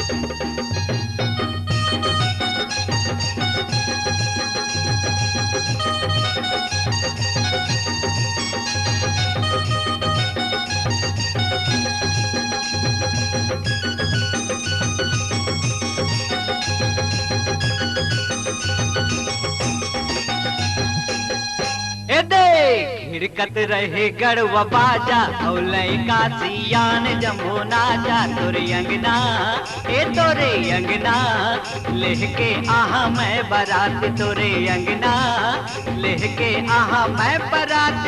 ए देख हिरकत रहे गढ़वा बाजा और लइका सियान जम्बो नाचा तोरे अंगना, ए तोरे अंगना लेके आहा मैं बारात तोरे अंगना, लेके आहा मैं बारात।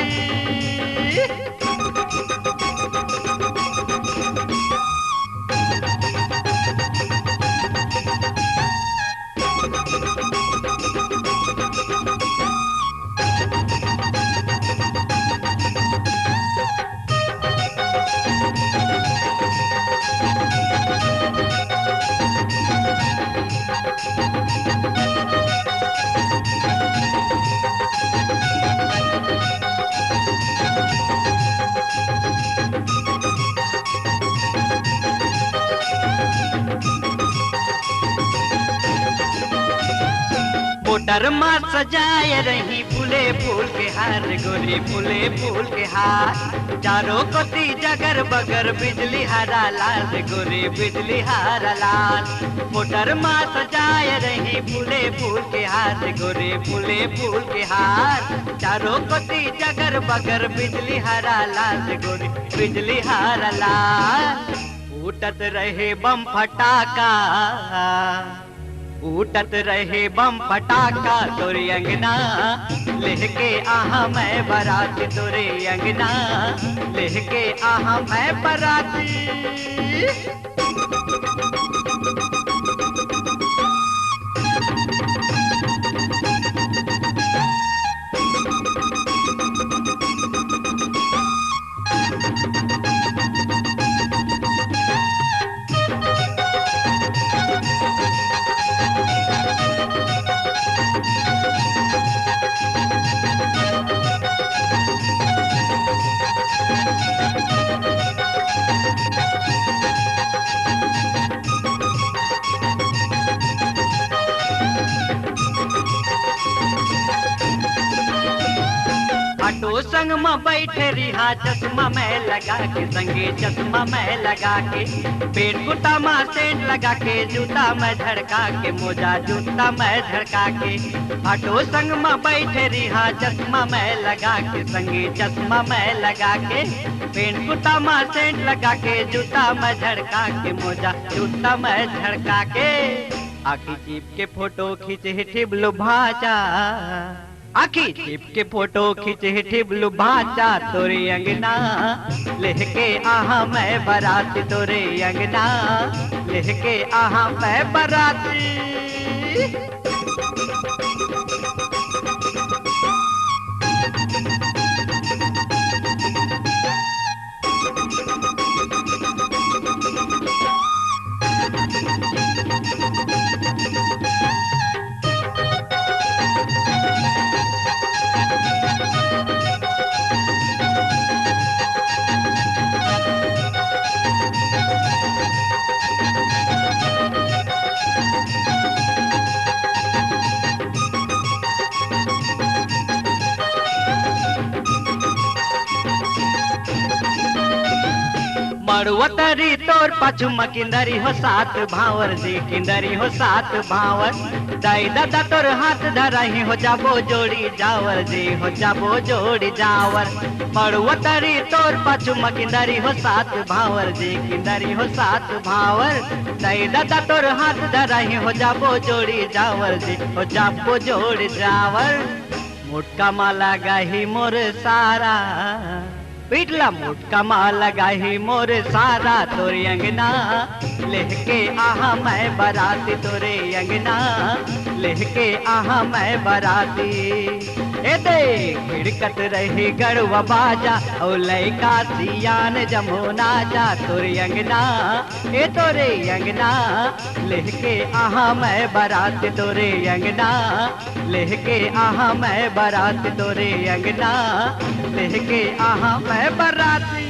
मोटर माँ सजाए रही फूले फूल के हार गोरी फूले फूल के हार, चारों कोती जगर बगर बिजली हरा लाल गोरी बिजली हरा लाल। मोटर माँ सजाए रही फूले फूल के हार गोरी फूले फूल के हार, चारों कोती जगर बगर बिजली हरा लाल गोरी बिजली हरा लाल। फूटत रहे बम फटाका, फूटत रहे बम फटाका तोरे अंगना, लेके आहा मैं बारात तोरे अंगना, लेके आहा मैं बारात। ऑटो संग में बैठे रिहा चश्मा मैं लगा के, संगे चश्मा मैं लगा के, पेट कुटा में सेंट लगा के, जूता मैं झड़का के, मोजा जूता मैं झड़का के। ऑटो संग में बैठे रिहा चश्मा मैं लगा के, संगे चश्मा मैं लगा के, पेट कुटा में सेंट लगा के, जूता मैं झड़का के, मोजा जूता मैं झड़का के। आखी चीप के फोटो खींचे टिबलू भाजा, आखी चिप के फोटो खींचे टिबलू भाचा तोरे अंगना, लेके आहा मैं बारात तोरे अंगना, लेके आहा मैं बारात। मड़ुवतरी तोर पछुम किंदरी हो सात भावर जी, किंदरी हो सात भावर, दाई दादा तोर हाथ धरही हो जाबो जोड़ी जावर जी, हो जाबो जोड़ी जावर। मड़ुवतरी तोर पछुम किंदरी हो सात भावर जी, किंदरी हो सात भावर, दाई दादा तोर हाथ धरही हो जाबो जोड़ी जावर जी, हो जाबो जोड़ी जावर। मुटका माला गाही मोर सारा, पीटला मुटका माला गाही मोर सारा तोरे अंगना, लेके आहा मैं बाराती तोरे अंगना, लेके आहा मैं बाराती। ए देख हिड़कत रही गढ़वा बाजा और लइका सियान जम्बो नाचा तोरे अंगना, ए तोरे अंगना, लेके आहा मैं बारात तोरे अंगना, लेके आहा मैं बारात तोरे अंगना, लेके आहा मैं बाराती।